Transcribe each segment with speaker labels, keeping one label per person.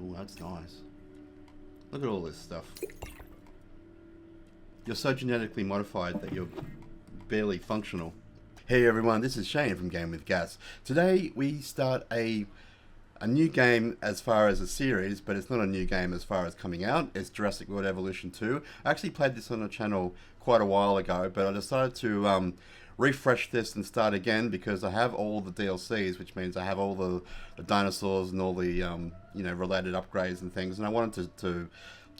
Speaker 1: Oh, that's nice. Look at all this stuff. You're so genetically modified that you're barely functional. Hey everyone, this is Shane from Game with Gas. Today we start a new game as far as a series, but it's not a new game as far as coming out. It's Jurassic World Evolution 2. I actually played this on the channel quite a while ago, but I decided to refresh this and start again because I have all the DLCs, which means I have all the dinosaurs and all the related upgrades and things, and I wanted to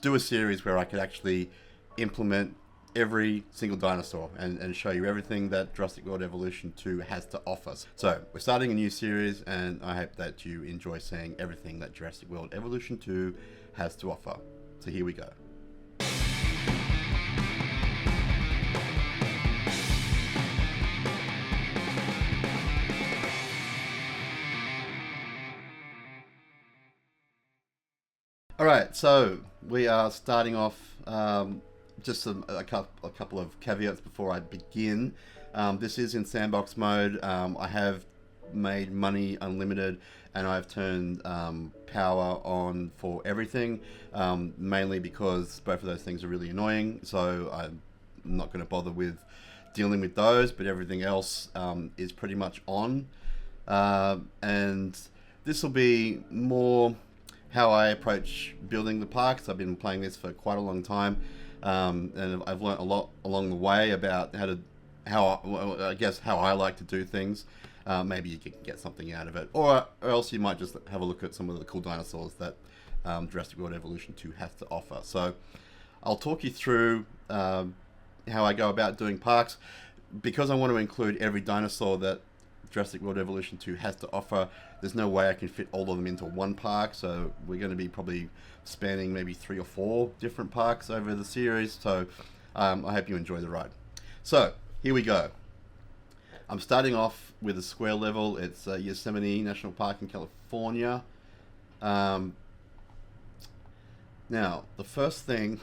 Speaker 1: do a series where I could actually implement every single dinosaur and show you everything that Jurassic World Evolution 2 has to offer. So we're starting a new series, and I hope that you enjoy seeing everything that Jurassic World Evolution 2 has to offer. So here we go. All right, so we are starting off. Just a couple of caveats before I begin. This is in sandbox mode. I have made money unlimited, and I've turned power on for everything, mainly because both of those things are really annoying, so I'm not going to bother with dealing with those, but everything else is pretty much on. And this will be more how I approach building the parks. I've been playing this for quite a long time. And I've learned a lot along the way about how I like to do things. Maybe you can get something out of it, or else you might just have a look at some of the cool dinosaurs that Jurassic World Evolution 2 has to offer. So I'll talk you through how I go about doing parks, because I want to include every dinosaur that Jurassic World Evolution 2 has to offer. There's no way I can fit all of them into one park, so we're going to be probably spanning maybe 3 or 4 different parks over the series, so I hope you enjoy the ride. So here we go. I'm starting off with a square level. It's Yosemite National Park in California. Now, the first thing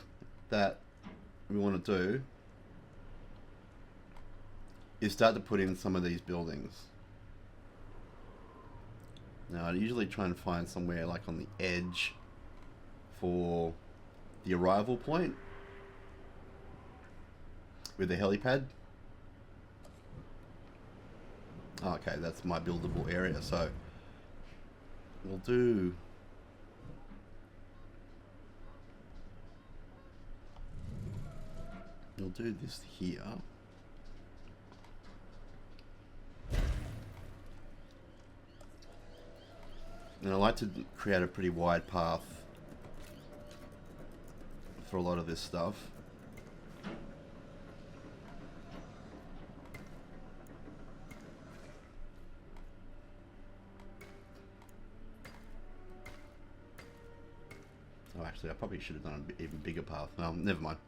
Speaker 1: that we want to do is start to put in some of these buildings. Now, I usually try and find somewhere like on the edge for the arrival point with the helipad. Okay, that's my buildable area, so we'll do this here. And I like to create a pretty wide path for a lot of this stuff. Oh, actually, I probably should have done an even bigger path. No, never mind.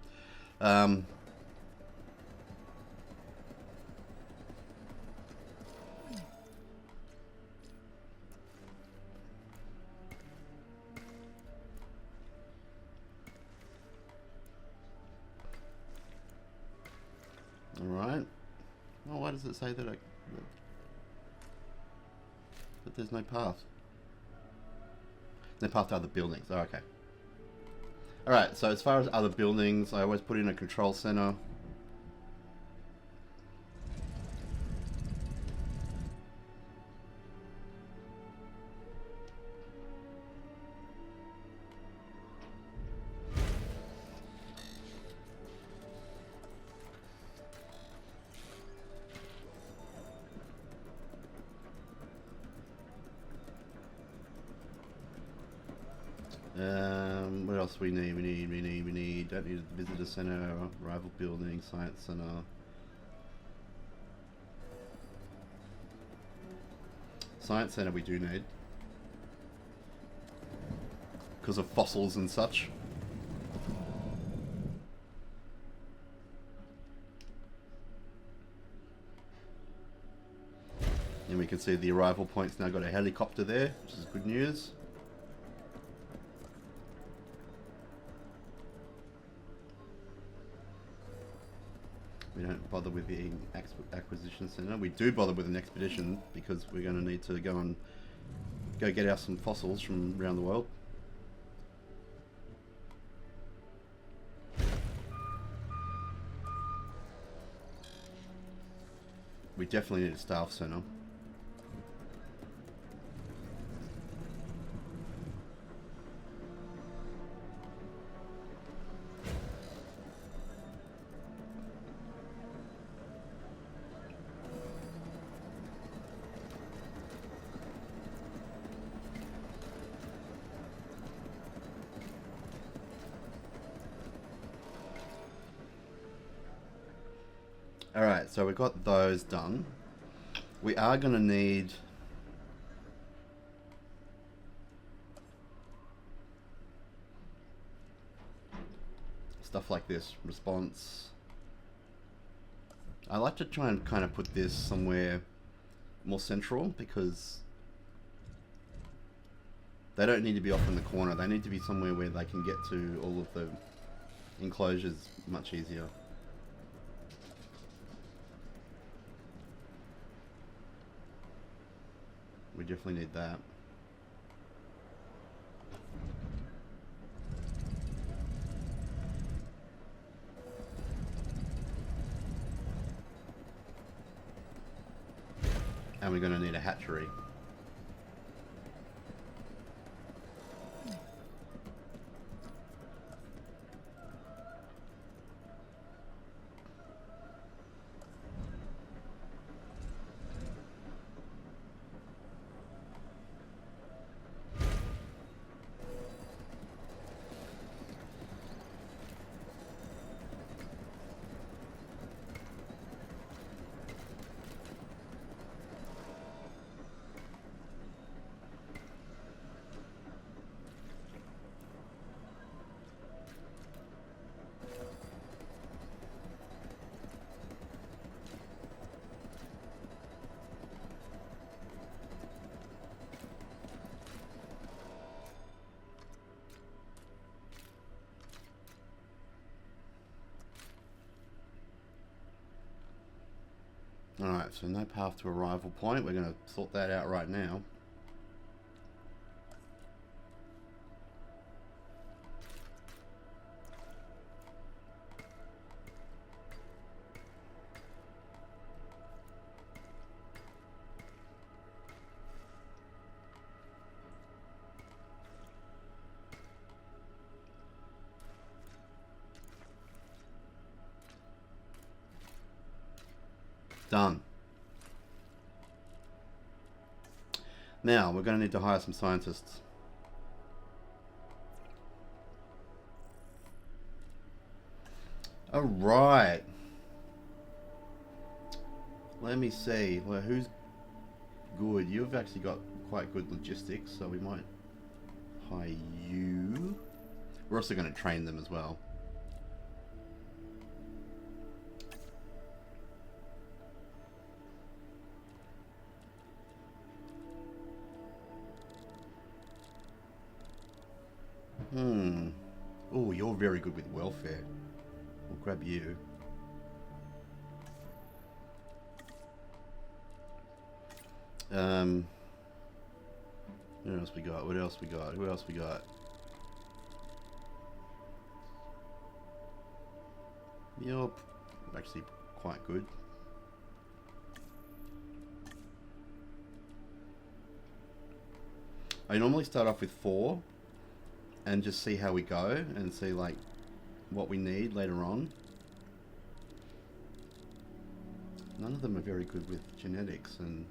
Speaker 1: Alright. Well, why does it say that that there's no path? No path to other buildings. Oh, okay. Alright, so as far as other buildings, I always put in a control center. What else we need? We need, don't need a visitor center, rival building, science center. Science center we do need, because of fossils and such. And we can see the arrival point's now got a helicopter there, which is good news. We don't bother with the acquisition center. We do bother with an expedition because we're going to need to go get out some fossils from around the world. definitely need a staff center. Alright, so we've got those done. We are going to need stuff like this. Response. I like to try and kind of put this somewhere more central because they don't need to be off in the corner. They need to be somewhere where they can get to all of the enclosures much easier. We definitely need that. And we're going to need a hatchery. Alright, so no path to arrival point. We're going to sort that out right now. Done. Now, we're going to need to hire some scientists. Alright. Let me see. Well, who's good? You've actually got quite good logistics, so we might hire you. We're also going to train them as well. Oh, you're very good with welfare. We'll grab you. What else we got? What else we got? Who else we got? You're actually quite good. I normally start off with 4 and just see how we go and see like what we need later on. None of them are very good with genetics, and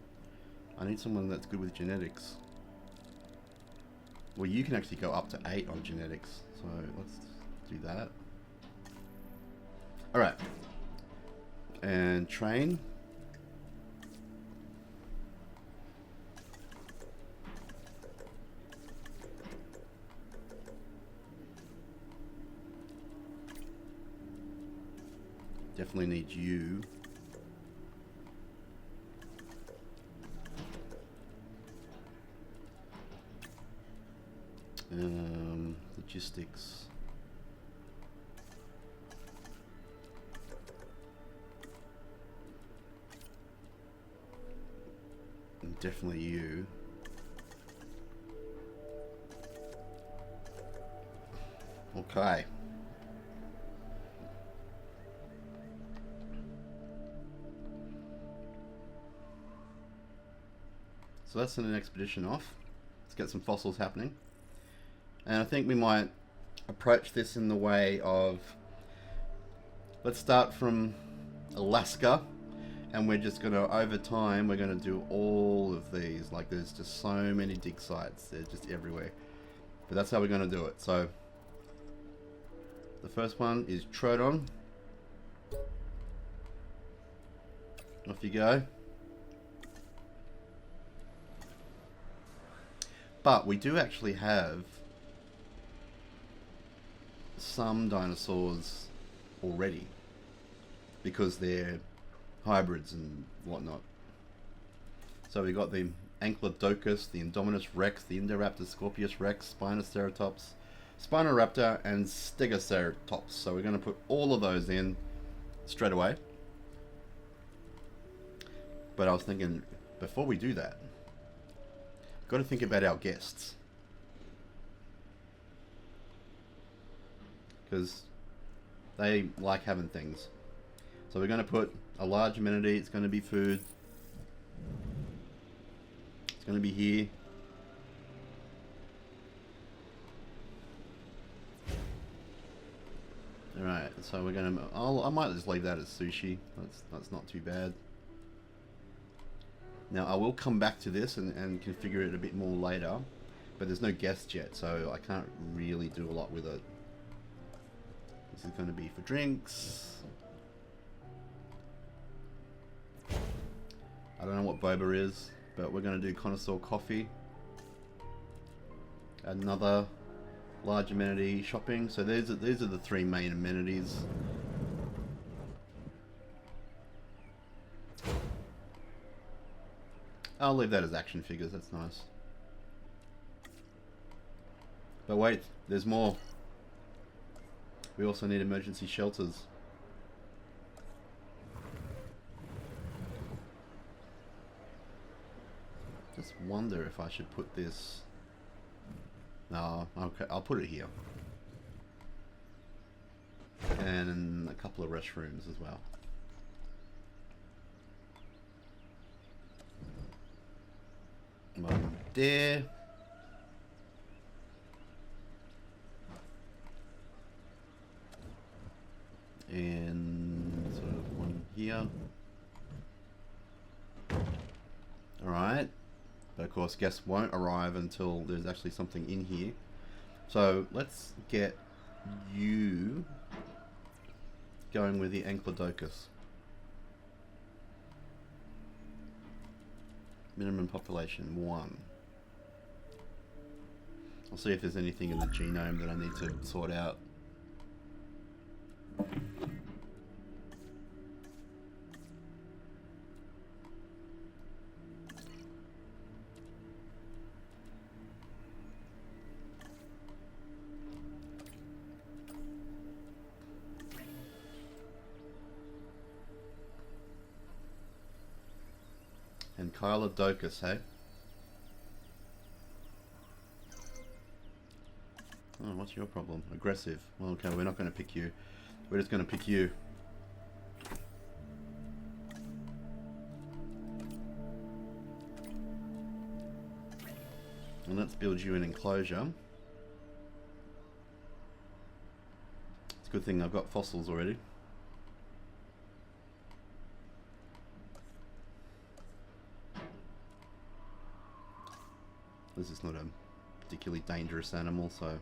Speaker 1: I need someone that's good with genetics. Well, you can actually go up to 8 on genetics, so let's do that. Alright. And train. Definitely need you. Logistics. And definitely you. Okay. So let's send an expedition off. Let's get some fossils happening. And I think we might approach this in the way of, let's start from Alaska, and we're just gonna, over time, we're gonna do all of these. Like, there's just so many dig sites, they're just everywhere. But that's how we're gonna do it. So the first one is Troodon. Off you go. But we do actually have some dinosaurs already, because they're hybrids and whatnot. So we got the Ankylodocus, the Indominus Rex, the Indoraptor Scorpius Rex, Spinoceratops, Spinoraptor, and Stegoceratops. So we're going to put all of those in straight away. But I was thinking, before we do that, got to think about our guests, because they like having things. So we're going to put a large amenity. It's going to be food. It's going to be here. Alright, so we're going to... I might just leave that as sushi. That's not too bad. Now, I will come back to this and configure it a bit more later, but there's no guests yet, so I can't really do a lot with it. This is going to be for drinks. I don't know what boba is, but we're going to do connoisseur coffee. Another large amenity, shopping. So these are the three main amenities. I'll leave that as action figures, that's nice. But wait, there's more. We also need emergency shelters. Just wonder if I should put this... No, okay, I'll put it here. And a couple of restrooms as well. One there. And sort of one here. Alright. But of course guests won't arrive until there's actually something in here. So let's get you going with the Ankylodocus. Minimum population 1. I'll see if there's anything in the genome that I need to sort out. And Ankylodocus, hey? Oh, what's your problem? Aggressive. Well, okay, we're not going to pick you. We're just going to pick you. And let's build you an enclosure. It's a good thing I've got fossils already. This is not a particularly dangerous animal, so...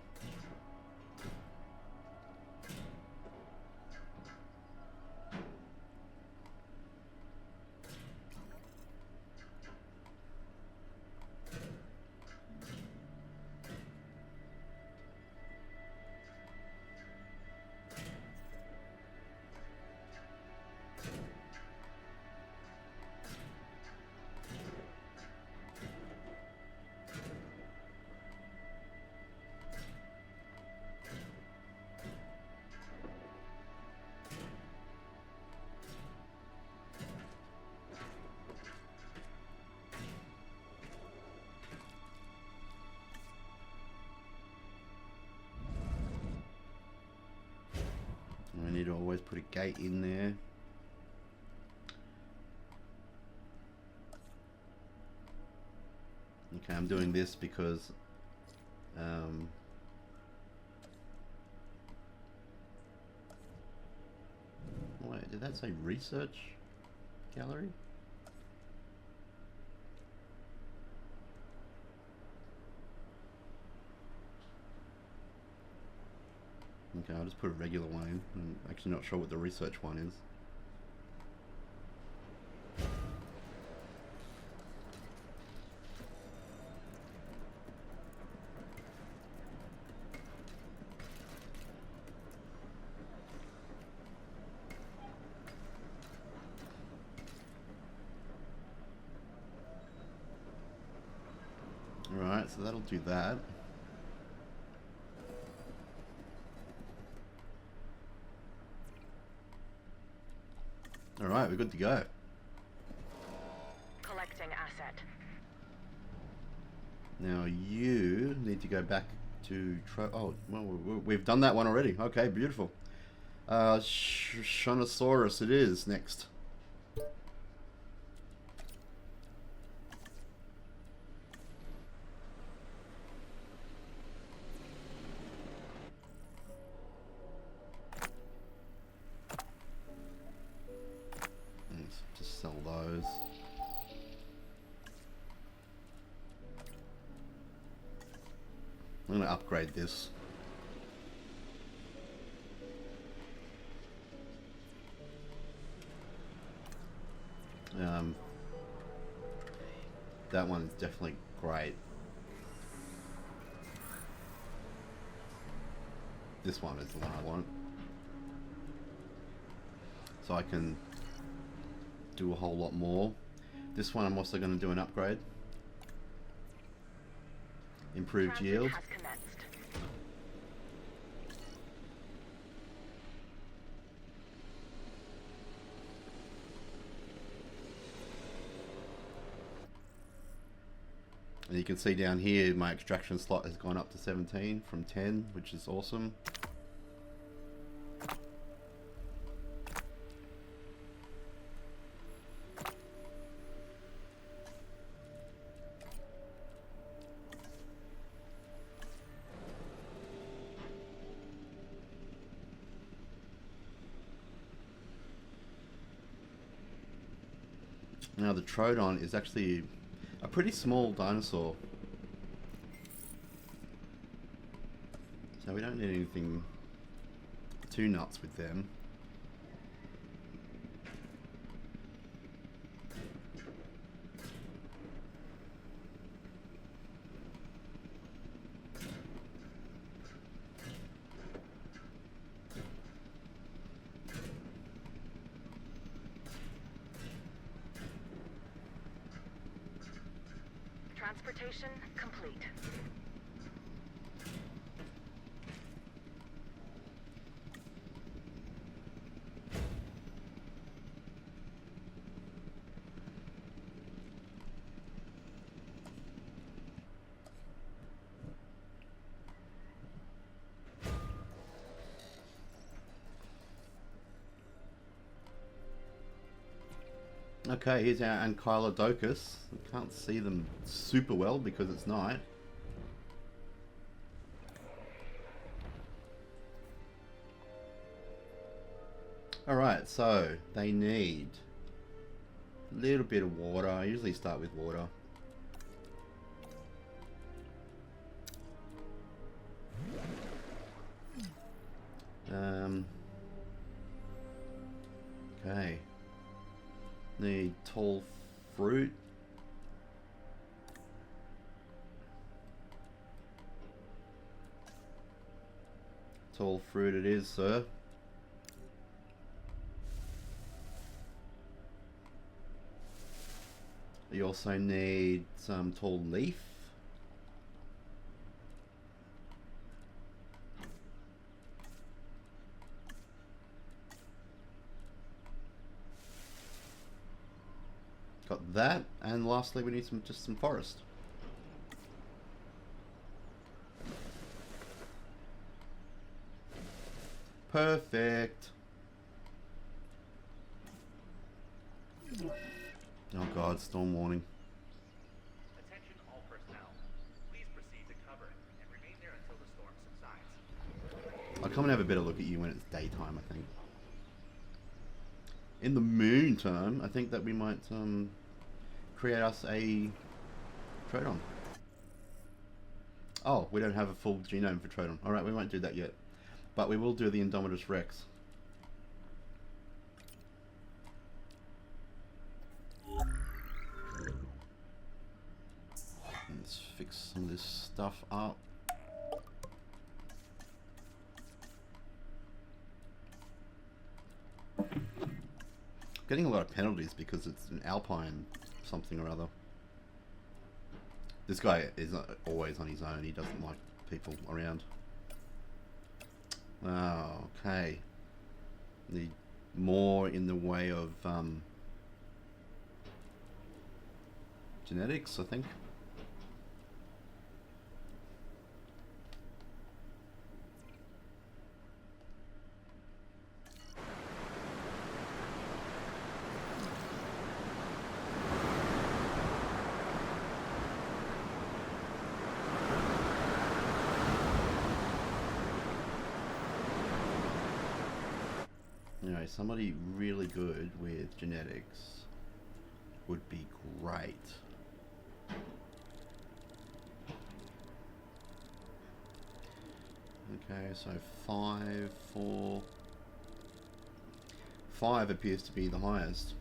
Speaker 1: I need to always put a gate in there. Okay, I'm doing this because wait, did that say research gallery? Okay, I'll just put a regular one in. I'm actually not sure what the research one is. Alright, so that'll do that. Alright, we're good to go.
Speaker 2: Collecting asset.
Speaker 1: Now you need to go back to... oh, well, we've done that one already. Okay, beautiful. Shanosaurus it is next. Let's just sell those. I'm going to upgrade this. That one's definitely great. This one is the one I want. So I can do a whole lot more. This one I'm also going to do an upgrade. Improved yield. And you can see down here my extraction slot has gone up to 17 from 10, which is awesome. Now the Troodon is actually a pretty small dinosaur. So we don't need anything too nuts with them.
Speaker 2: Transportation complete.
Speaker 1: Okay, here's our Ankylodocus. I can't see them super well because it's night. Alright, so they need a little bit of water. I usually start with water. Okay. Need tall fruit. Tall fruit it is, sir. You also need some tall leaf. Got that, and lastly we need just some forest. Perfect. Oh god, storm warning.
Speaker 3: Attention all personnel.
Speaker 1: I'll come and have a better look at you when it's daytime, I think. In the meantime, I think that we might create us a Troodon. Oh, we don't have a full genome for Troodon. Alright, we won't do that yet. But we will do the Indominus Rex. Let's fix some of this stuff up. Getting a lot of penalties because it's an Alpine something or other. This guy is not always on his own. He doesn't like people around. Oh, okay. Need more in the way of genetics, I think. Anyway, somebody really good with genetics would be great. Okay, so 5, 4... 5 appears to be the highest.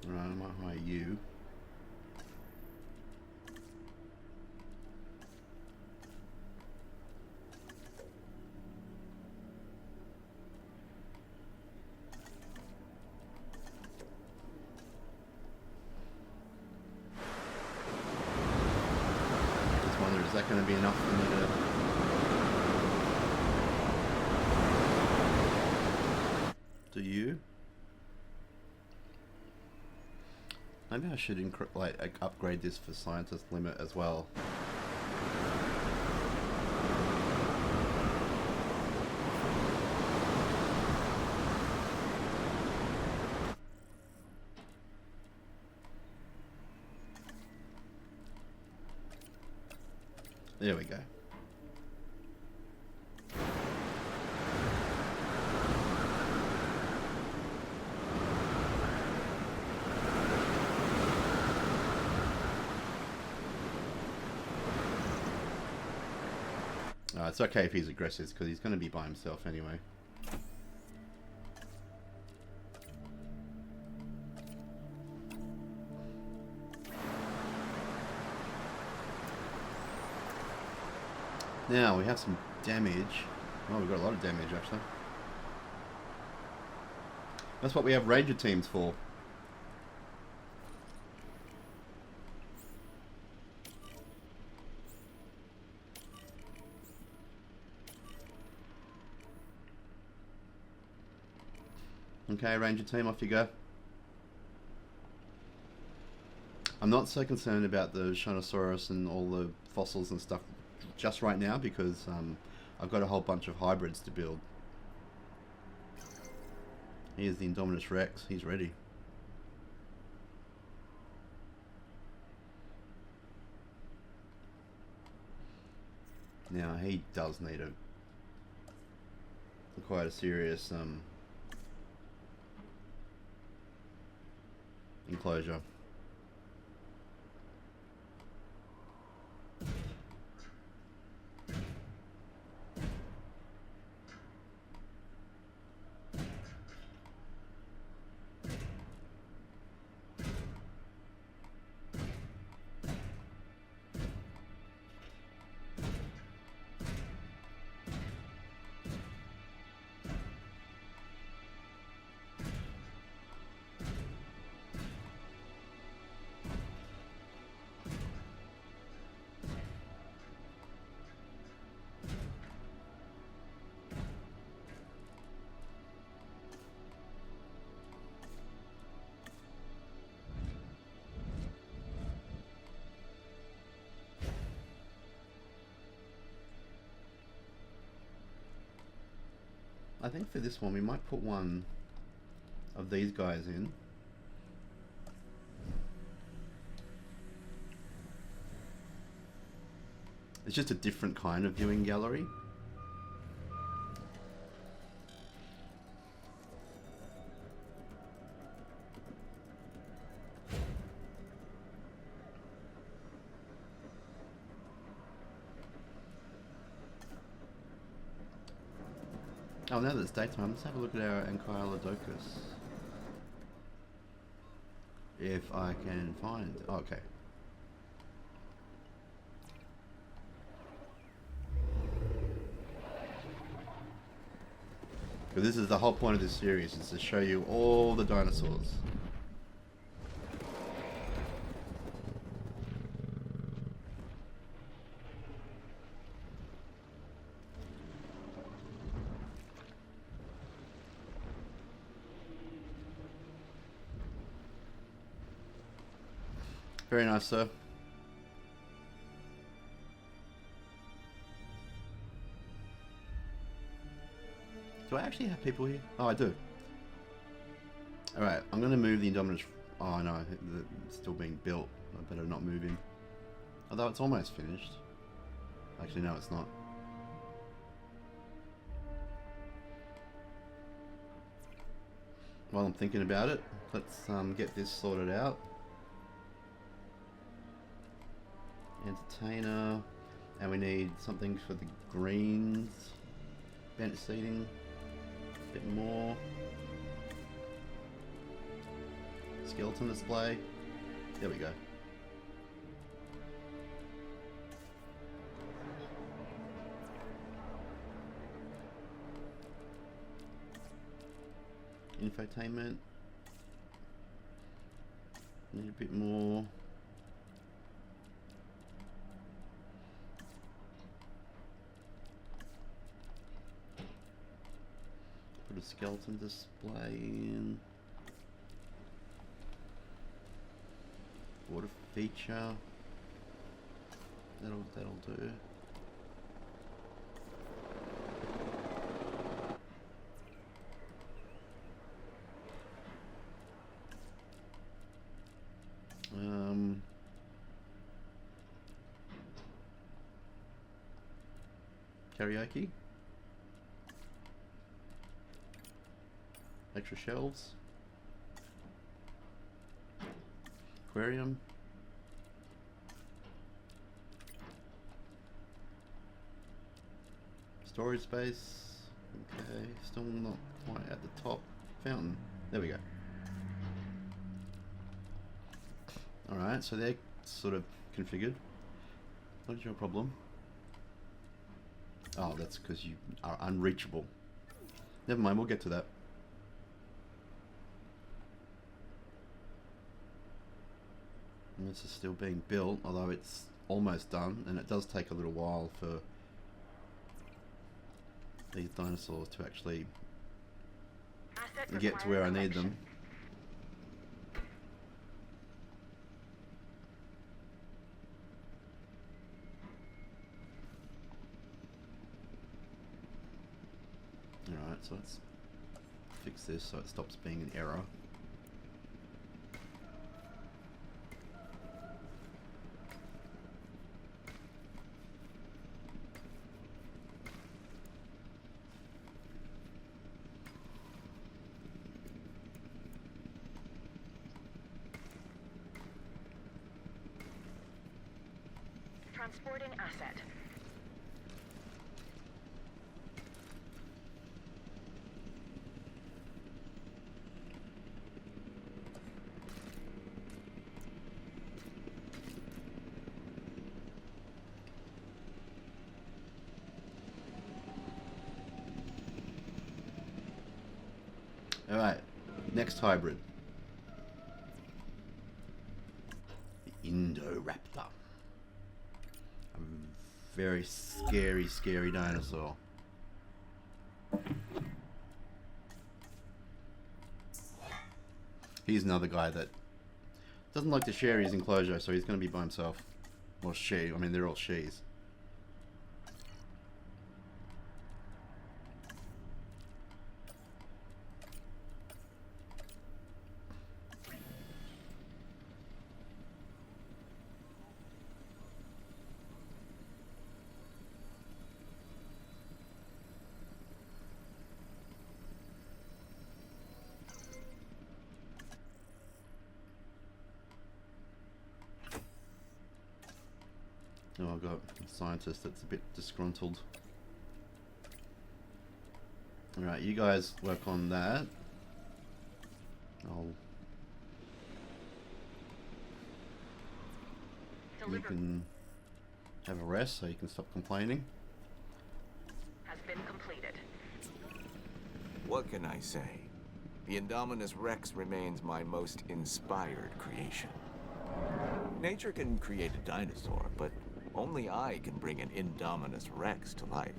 Speaker 1: Alright, I might hire you. Is that going to be enough for me to... Do you? Maybe I should upgrade this for scientist limit as well. There we go. It's okay if he's aggressive because he's going to be by himself anyway. Now we have some damage. Oh, we've got a lot of damage actually. That's what we have ranger teams for. Okay, ranger team, off you go. I'm not so concerned about the Shadowsaurus and all the fossils and stuff just right now because I've got a whole bunch of hybrids to build. Here's the Indominus Rex, he's ready. Now he does need quite a serious enclosure. I think for this one we might put one of these guys in. It's just a different kind of viewing gallery. Oh, now that it's daytime, let's have a look at our Ankylodocus. If I can find... Oh, okay. But this is the whole point of this series, is to show you all the dinosaurs. Very nice, sir. Do I actually have people here? Oh, I do. Alright, I'm going to move the Indominus... Oh, no, it's still being built. I better not move him. Although it's almost finished. Actually, no, it's not. While I'm thinking about it, let's get this sorted out. Entertainer, and we need something for the greens. Bench seating, a bit more. Skeleton display. There we go. Infotainment. Need a bit more. Put a skeleton display in. Water feature. That'll do. Karaoke. Extra shelves. Aquarium. Storage space. Okay, still not quite at the top. Fountain. There we go. Alright, so they're sort of configured. What is your problem? Oh, that's because you are unreachable. Never mind, we'll get to that. And this is still being built, although it's almost done, and it does take a little while for these dinosaurs to actually get to where I need them. Alright, so let's fix this so it stops being an error.
Speaker 2: Transporting asset.
Speaker 1: Alright, next hybrid. The Indoraptor. A very scary dinosaur. He's another guy that doesn't like to share his enclosure, so he's going to be by himself. Or she, I mean they're all she's. Oh, I've got a scientist that's a bit disgruntled. Alright, you guys work on that. You can have a rest so you can stop complaining.
Speaker 2: Has been completed.
Speaker 3: What can I say? The Indominus Rex remains my most inspired creation. Nature can create a dinosaur, but only I can bring an Indominus Rex to life.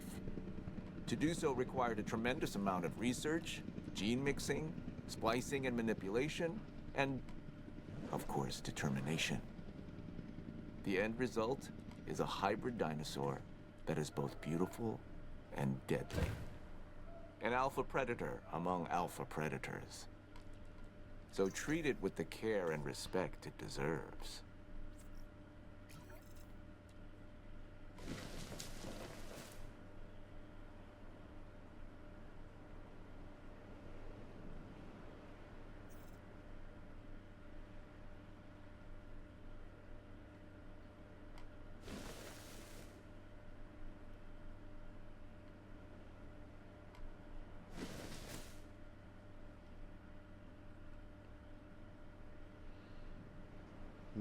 Speaker 3: To do so required a tremendous amount of research, gene mixing, splicing and manipulation, and, of course, determination. The end result is a hybrid dinosaur that is both beautiful and deadly. An alpha predator among alpha predators. So treat it with the care and respect it deserves.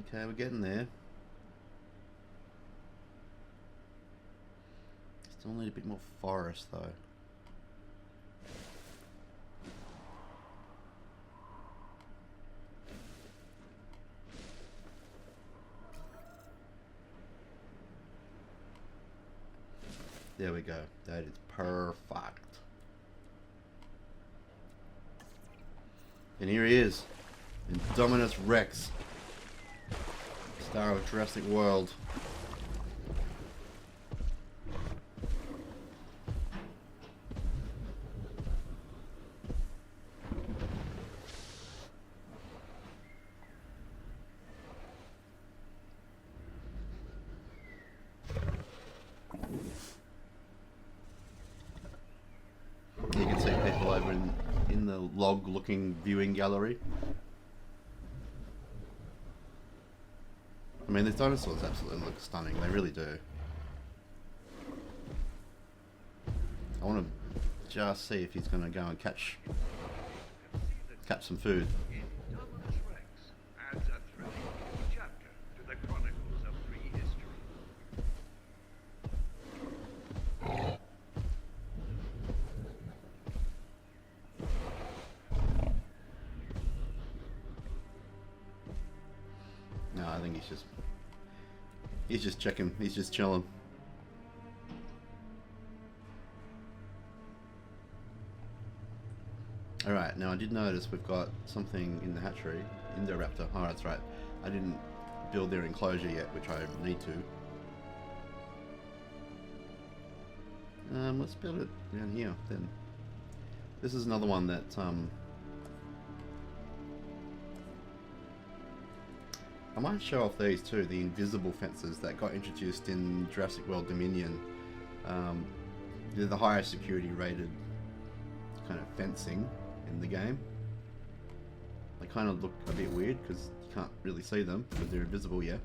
Speaker 1: Okay, we're getting there. Still need a bit more forest though. There we go. That is perfect. And here he is. Indominus Rex. Star of Jurassic World. You can see people over in the log-looking viewing gallery. I mean, these dinosaurs absolutely look stunning. They really do. I want to just see if he's going to go and catch some food.
Speaker 4: Indominus Rex adds a thrilling new chapter to the chronicles of prehistory.
Speaker 1: No, I think he's just checking. He's just chilling. Alright, now I did notice we've got something in the hatchery. Indoraptor. Oh, that's right. I didn't build their enclosure yet, which I need to. Let's build it down here then. This is another one that I might show off these too, the invisible fences that got introduced in Jurassic World Dominion. They're the highest security rated kind of fencing in the game. They kind of look a bit weird because you can't really see them because they're invisible, yeah.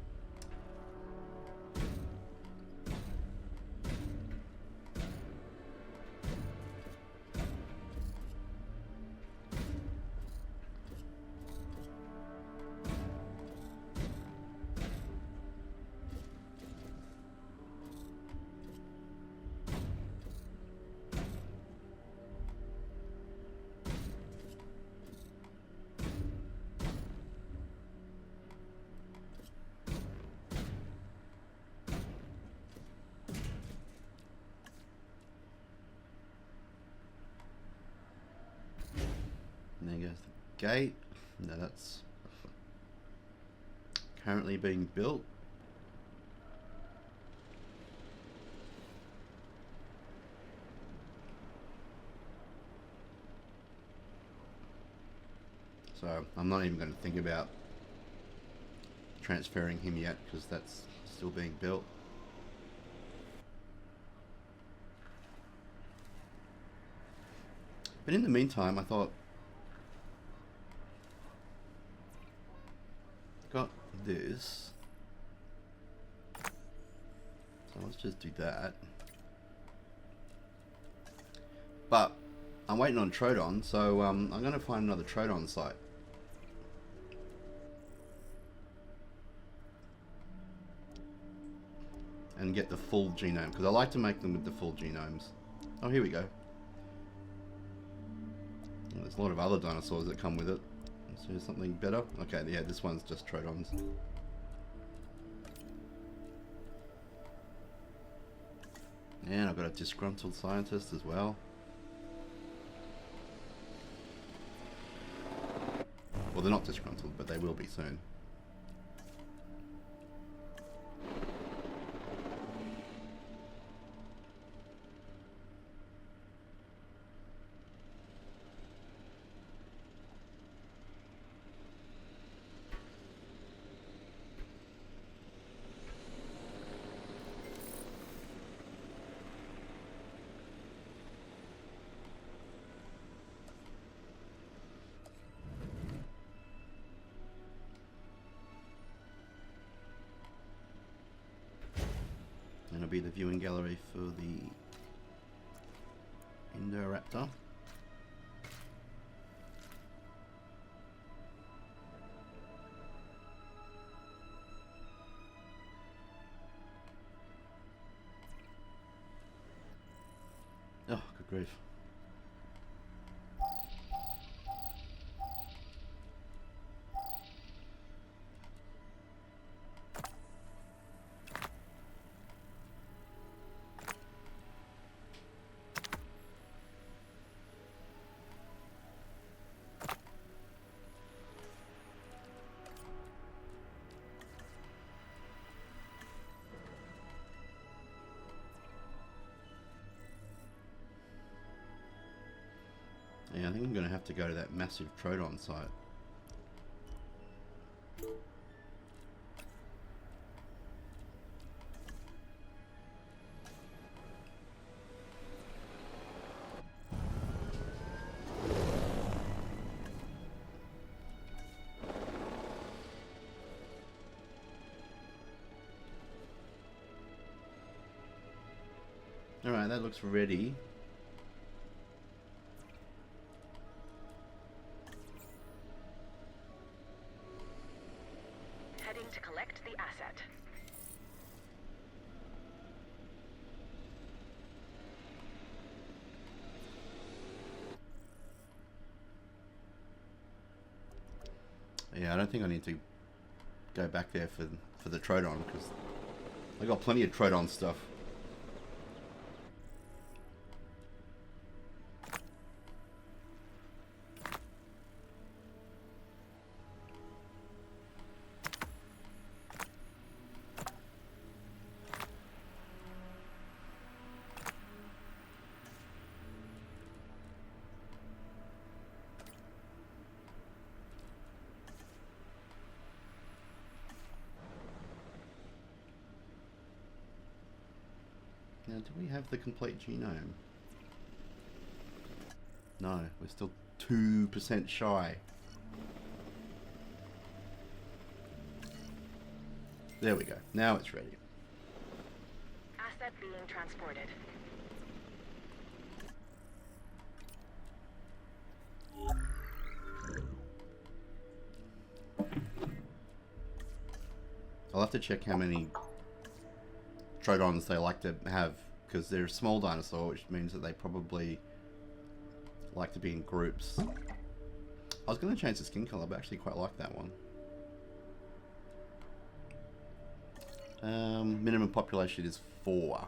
Speaker 1: And there goes the gate. Now that's currently being built. So I'm not even going to think about transferring him yet because that's still being built. But in the meantime, I thought, got this. let's just do that. But I'm waiting on Troodon, so I'm going to find another Troodon site. And get the full genome, because I like to make them with the full genomes. Oh, here we go. Well, there's a lot of other dinosaurs that come with it. Is there something better? Okay, yeah, this one's just Troodons. And I've got a disgruntled scientist as well. Well, they're not disgruntled, but they will be soon. And it'll be the viewing gallery for the Indoraptor. Oh, good grief. Yeah, I think I'm going to have to go to that massive Troodon site. Alright, that looks ready.
Speaker 2: Heading to collect the asset.
Speaker 1: Yeah, I don't think I need to go back there for the Troodon, because I got plenty of Troodon stuff. Now, do we have the complete genome? No, we're still 2% shy. There we go. Now it's ready.
Speaker 2: Asset being transported.
Speaker 1: I'll have to check how many Troodons they like to have, because they're a small dinosaur, which means that they probably like to be in groups. I was going to change the skin color, but I actually quite like that one. Minimum population is 4.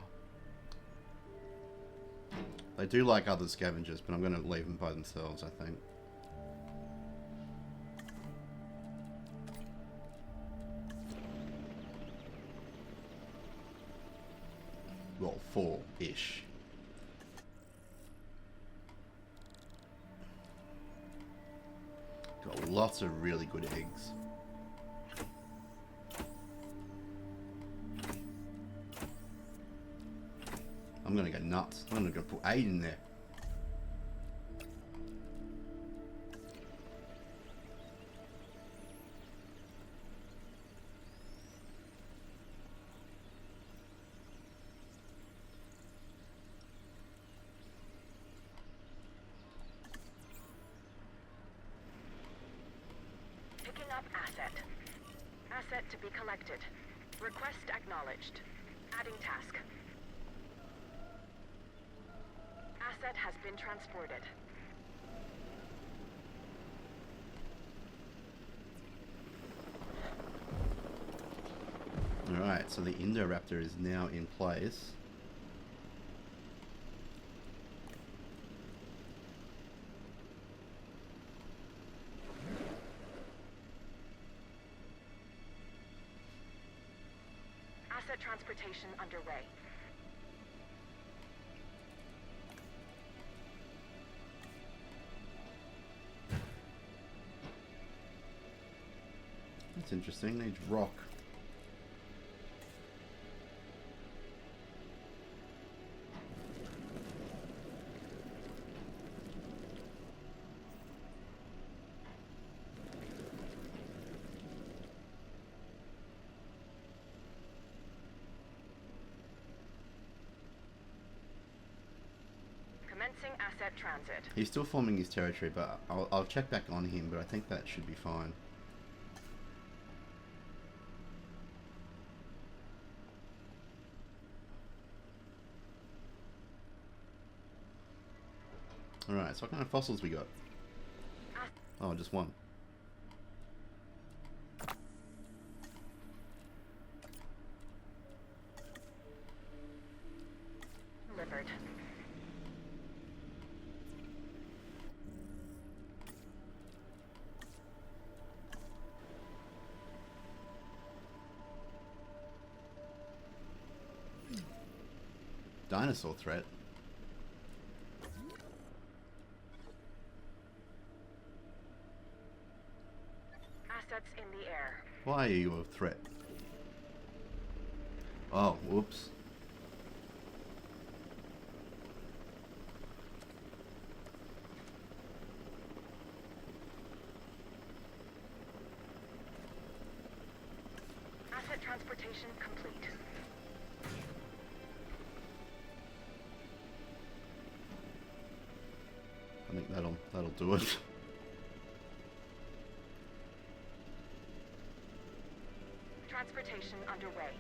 Speaker 1: They do like other scavengers, but I'm going to leave them by themselves, I think. Well, 4-ish. Got lots of really good eggs. I'm gonna go nuts. I'm gonna go put 8 in there.
Speaker 2: asset. Asset to be collected. Request acknowledged. Adding task. Asset has been transported.
Speaker 1: Alright, so the Indoraptor is now in place.
Speaker 2: Asset transportation underway.
Speaker 1: That's interesting. Needs rock.
Speaker 2: Commencing asset transit.
Speaker 1: He's still forming his territory, but I'll check back on him, but I think that should be fine. Alright, so what kind of fossils we got? Oh, just one.
Speaker 2: Delivered.
Speaker 1: Dinosaur threat.
Speaker 2: Assets in the air.
Speaker 1: Why are you a threat? Oh, whoops.
Speaker 2: Asset transportation complete.
Speaker 1: I think that'll do it.
Speaker 2: Transportation underway.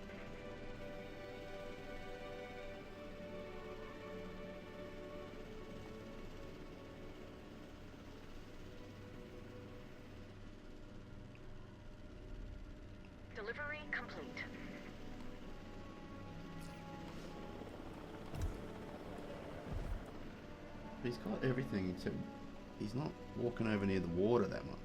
Speaker 2: Delivery complete.
Speaker 1: He's got everything except he's not walking over near the water that much.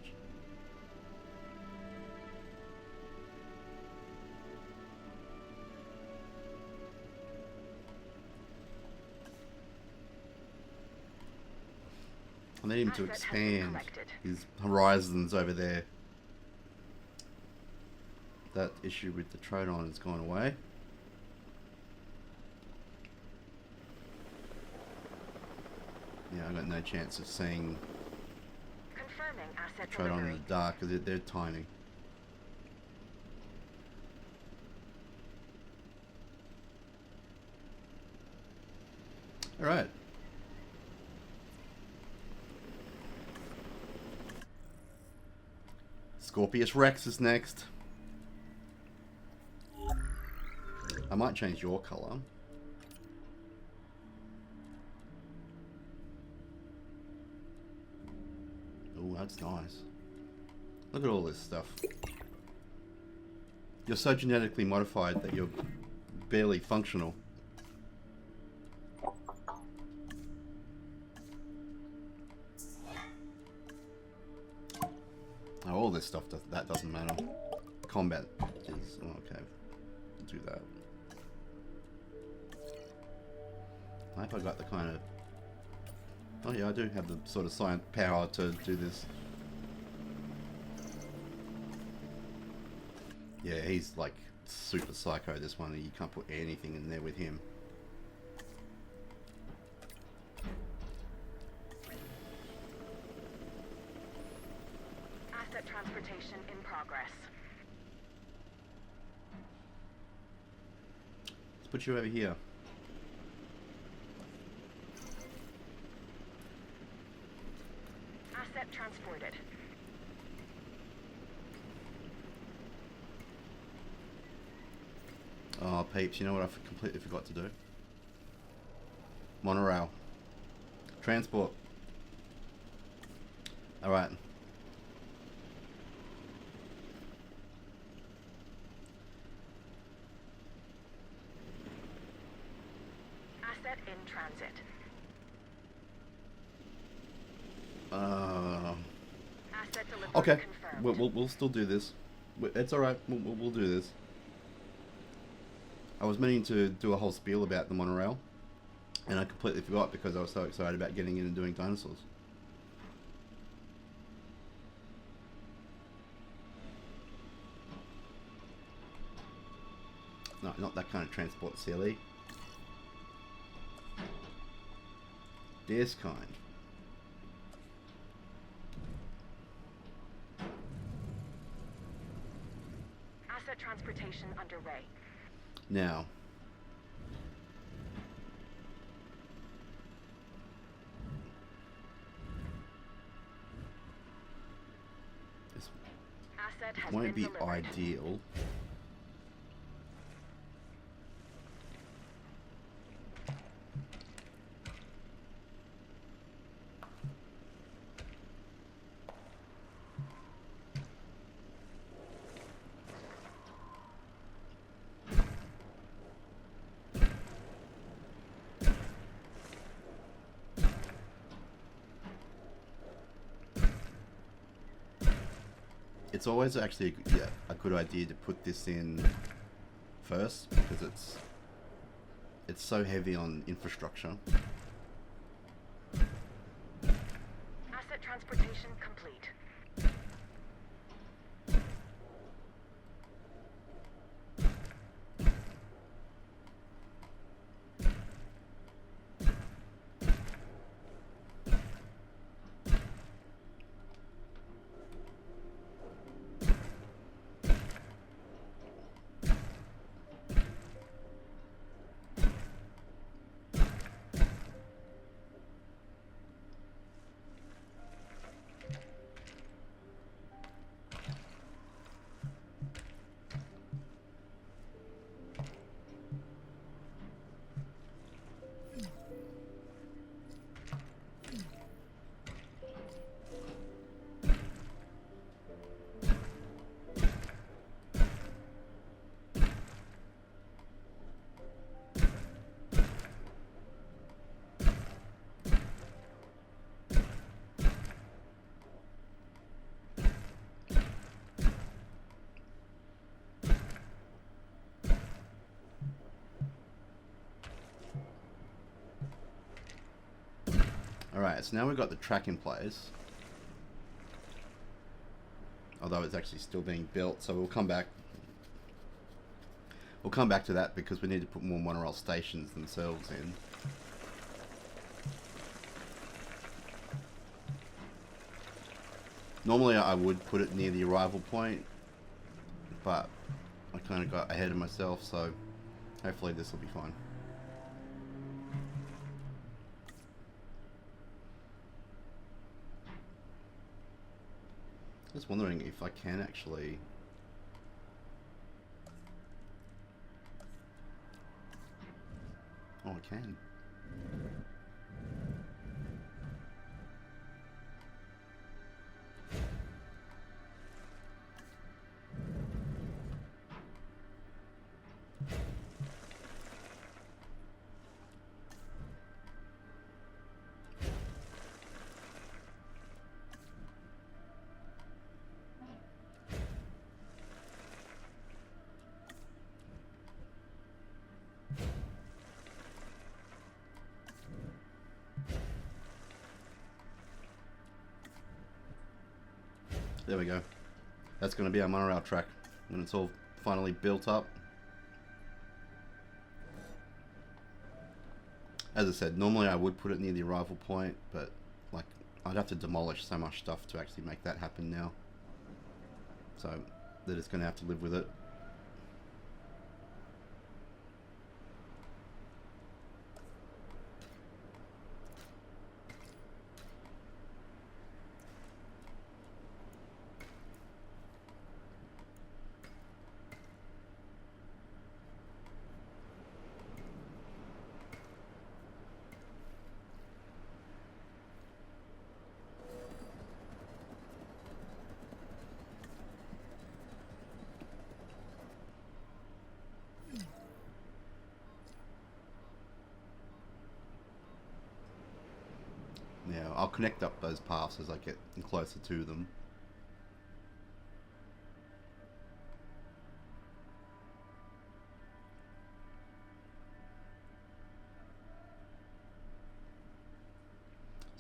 Speaker 1: I need him to
Speaker 2: Asset has been
Speaker 1: expand
Speaker 2: collected.
Speaker 1: his horizons over there. That issue with the Troodon has gone away. Yeah, I got no chance of seeing
Speaker 2: Confirming asset
Speaker 1: Troodon in
Speaker 2: delivery.
Speaker 1: the dark because they're tiny. Alright. Scorpius Rex is next. I might change your colour. Oh, that's nice. Look at all this stuff. You're so genetically modified that you're barely functional. Oh, all this stuff that doesn't matter. Combat is okay. We'll do that. I hope I got the kind of. Oh yeah, I do have the sort of science power to do this. Yeah, he's like super psycho, this one. You can't put anything in there with him.
Speaker 2: Asset transportation in progress.
Speaker 1: Let's put you over here.
Speaker 2: Asset transported.
Speaker 1: peeps, you know what I completely forgot to do? Monorail. Transport. Alright.
Speaker 2: Asset in transit. Asset delivery
Speaker 1: Okay.
Speaker 2: confirmed.
Speaker 1: We'll still do this. It's alright. We'll do this. I was meaning to do a whole spiel about the monorail, and I completely forgot because I was so excited about getting in and doing dinosaurs. No, not that kind of transport, silly. This kind.
Speaker 2: Asset transportation underway.
Speaker 1: Now. This
Speaker 2: Asset has
Speaker 1: won't
Speaker 2: been
Speaker 1: be
Speaker 2: delivered.
Speaker 1: ideal. It's always actually a good idea to put this in first because it's so heavy on infrastructure.
Speaker 2: Asset transportation complete. Alright, so now we've got the track in place. Although it's actually still being built, so we'll come back. We'll come back to that because we need to put more monorail stations themselves in. Normally I would put it near the arrival point, but I kind of got ahead of myself, so hopefully this will be fine. Just wondering if I can actually... Oh, I can. There we go. That's going to be our monorail track when it's all finally built up. As I said, normally I would put it near the arrival point, but like I'd have to demolish so much stuff to actually make that happen now. So they're just going to have to live with it.
Speaker 1: Yeah, I'll connect up those paths as I get closer to them.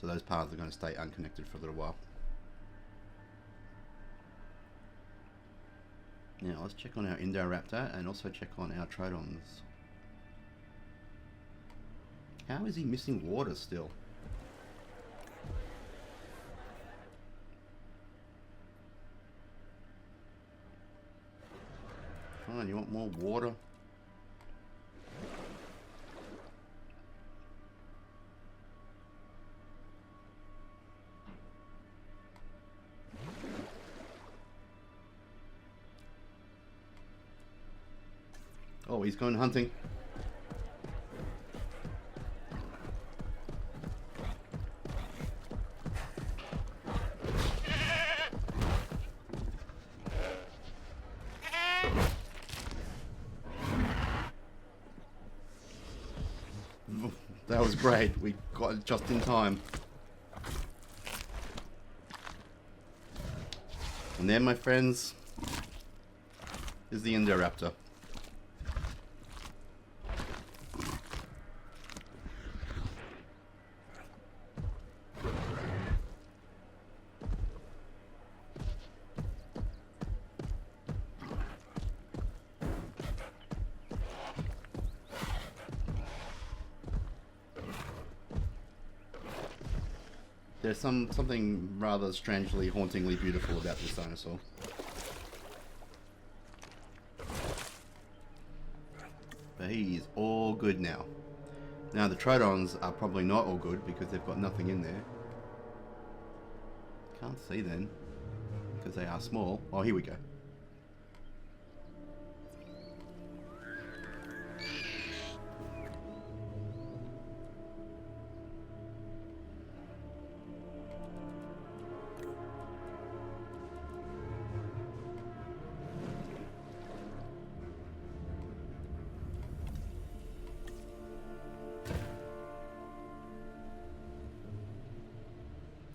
Speaker 1: So those paths are going to stay unconnected for a little while. Now let's check on our Indoraptor and also check on our Trodons. How is he missing water still? Fine, you want more water? Oh, he's going hunting. That was great. We got it just in time. And there, my friends, is the Indoraptor. There's something rather strangely, hauntingly beautiful about this dinosaur. But he is all good now. Now the Trodons are probably not all good because they've got nothing in there. Can't see then, because they are small. Oh, here we go.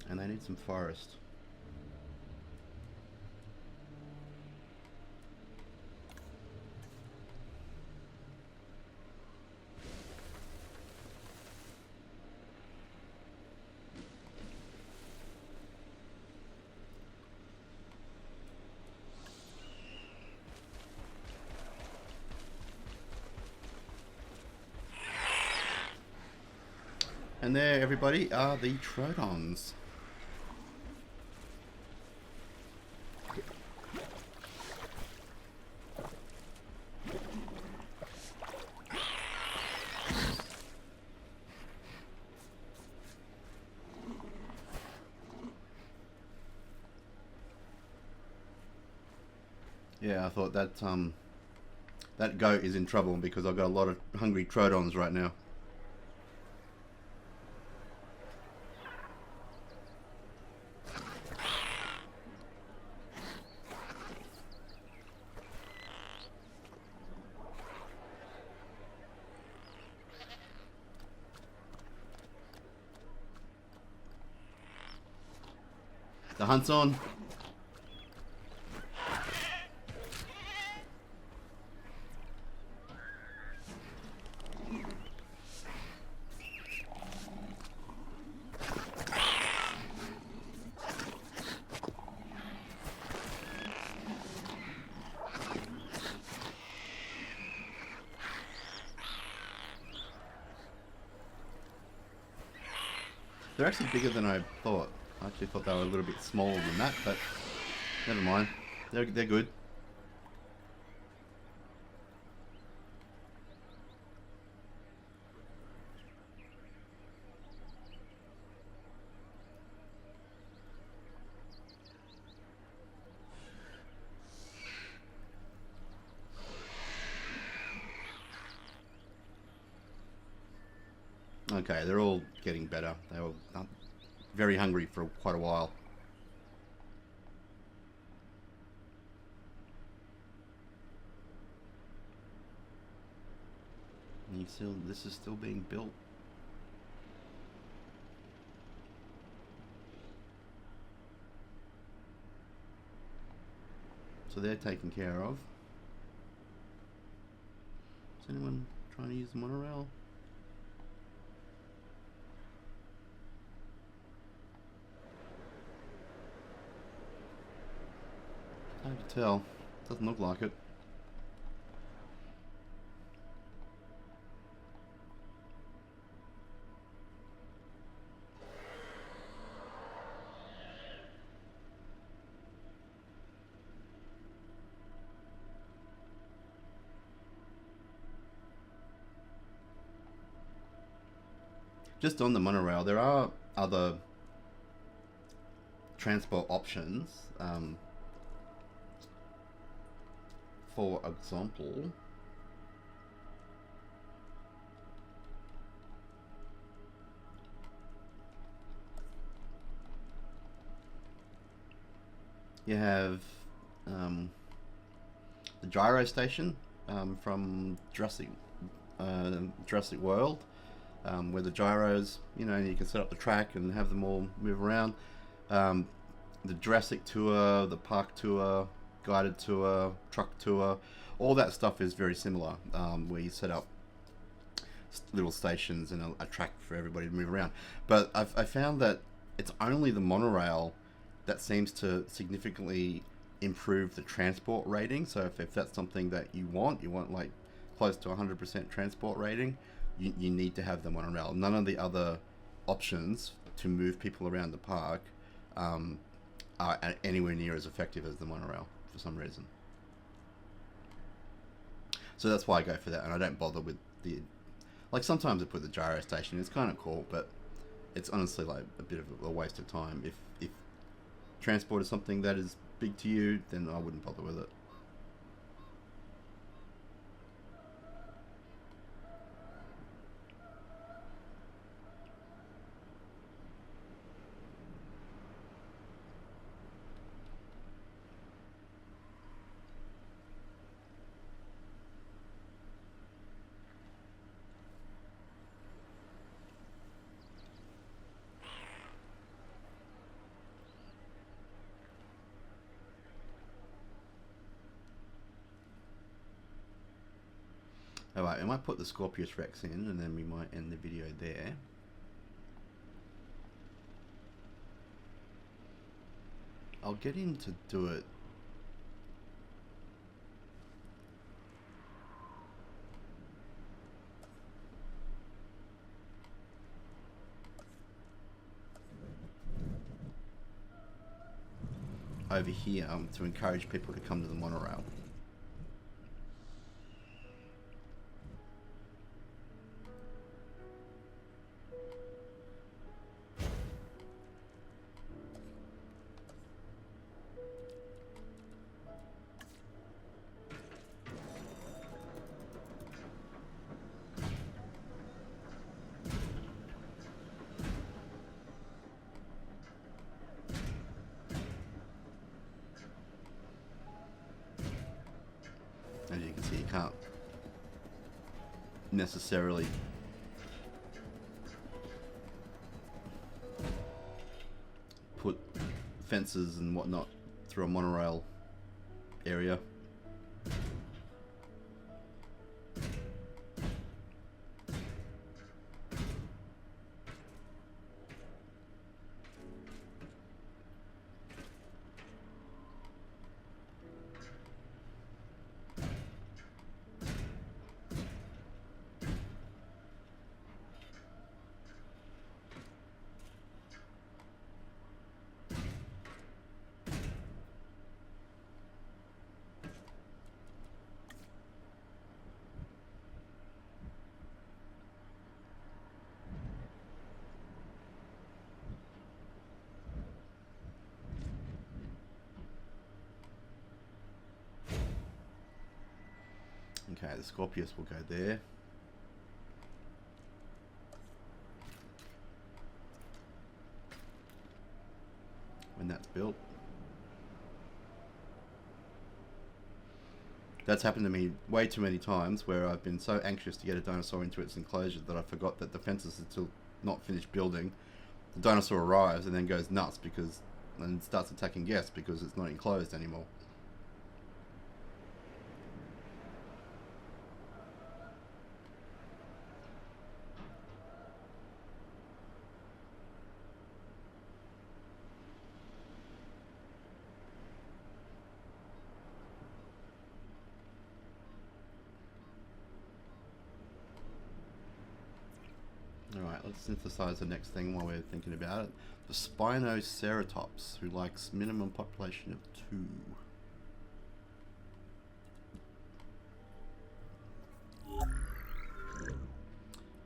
Speaker 1: And they need some forest. And there, everybody, are the Trodons. Yeah, I thought that that goat is in trouble because I've got a lot of hungry Trodons right now. The hunt's on. They're actually bigger than I thought. I actually thought they were a little bit smaller than that, but never mind. They're good. Okay, they're all getting better. They were very hungry for quite a while. And this is still being built. So they're taken care of. Is anyone trying to use the monorail? Hard to tell. Doesn't look like it. Just on the monorail, there are other transport options. For example, you have the gyro station from Jurassic World, where the gyros, you know, you can set up the track and have them all move around. The Jurassic tour, the park tour, guided tour, truck tour, all that stuff is very similar, where you set up little stations and a track for everybody to move around. But I found that it's only the monorail that seems to significantly improve the transport rating. So if that's something that you want like close to 100% transport rating, you need to have the monorail. None of the other options to move people around the park are anywhere near as effective as the monorail for some reason. So that's why I go for that, and I don't bother with the... Like, sometimes I put the gyro station, it's kind of cool, but it's honestly like a bit of a waste of time. If transport is something that is big to you, then I wouldn't bother with it. Alright, I might put the Scorpius Rex in and then we might end the video there. I'll get him to do it over here to encourage people to come to the monorail. As you can see, you can't necessarily put fences and whatnot through a monorail area. Okay, the Scorpius will go there. When that's built. That's happened to me way too many times where I've been so anxious to get a dinosaur into its enclosure that I forgot that the fences are still not finished building. The dinosaur arrives and then goes nuts and starts attacking guests because it's not enclosed anymore. Alright, let's synthesize the next thing while we're thinking about it. The Spinoceratops, who likes minimum population of 2.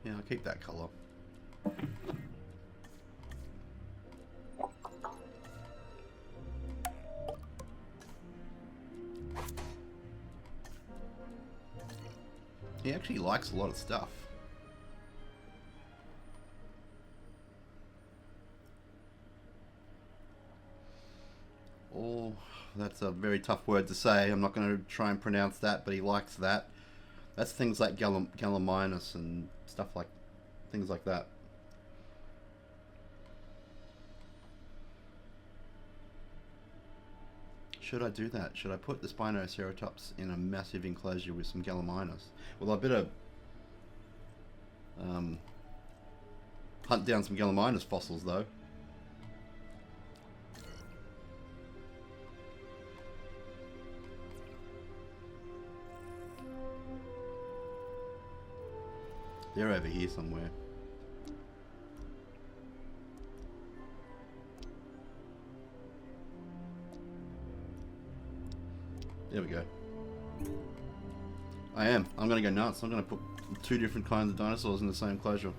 Speaker 1: Yeah, I'll keep that colour. He actually likes a lot of stuff. Oh, that's a very tough word to say. I'm not going to try and pronounce that, but he likes that. That's things like Gallimimus and stuff like things like that. Should I do that? Should I put the Spinoceratops in a massive enclosure with some Gallimimus? Well, I better hunt down some Gallimimus fossils, though. They're over here somewhere. There we go. I'm gonna go nuts. I'm gonna put 2 different kinds of dinosaurs in the same enclosure.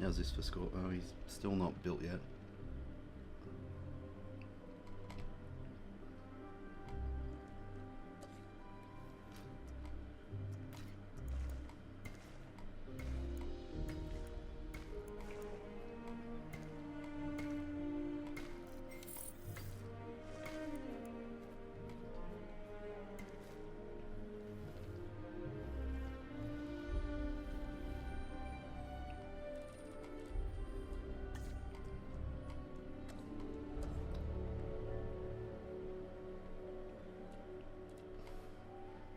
Speaker 1: How's this for score? Oh, he's still not built yet.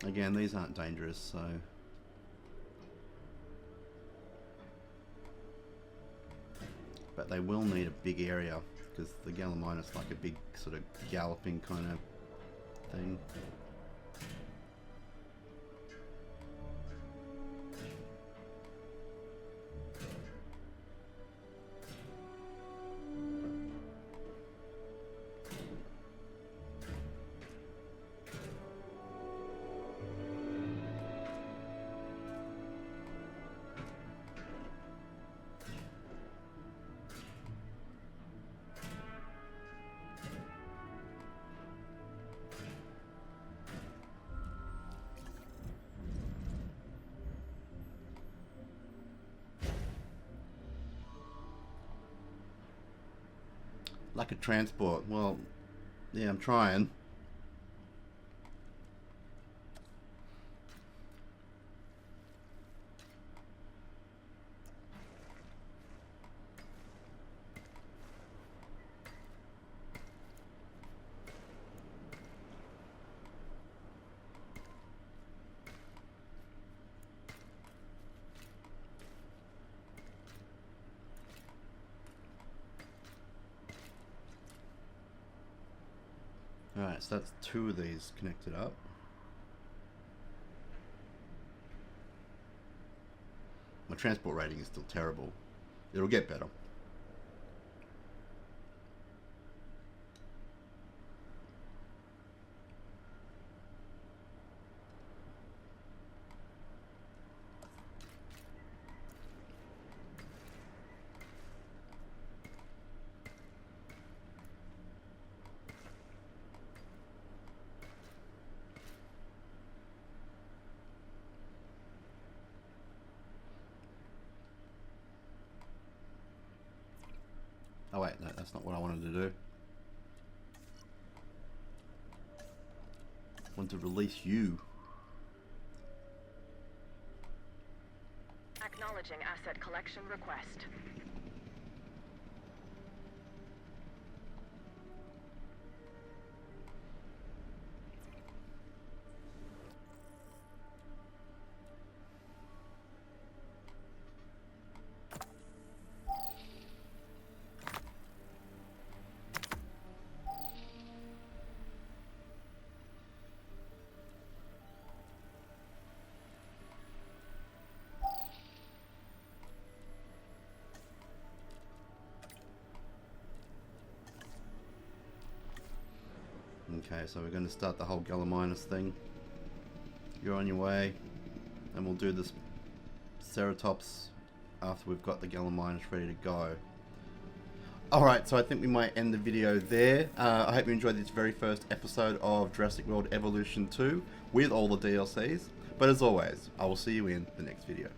Speaker 1: Again, these aren't dangerous, so... But they will need a big area, because the Gallimimus like a big sort of galloping kind of thing. Lack of transport. Well, yeah, I'm trying. Alright, so that's 2 of these connected up. My transport rating is still terrible. It'll get better. Oh wait, no, that's not what I wanted to do. I want to release you.
Speaker 5: Acknowledging asset collection request.
Speaker 1: Okay, so we're going to start the whole Gallimimus thing. You're on your way, and we'll do this Ceratops after we've got the Gallimimus ready to go. Alright, so I think we might end the video there. I hope you enjoyed this very first episode of Jurassic World Evolution 2 with all the DLCs. But as always, I will see you in the next video.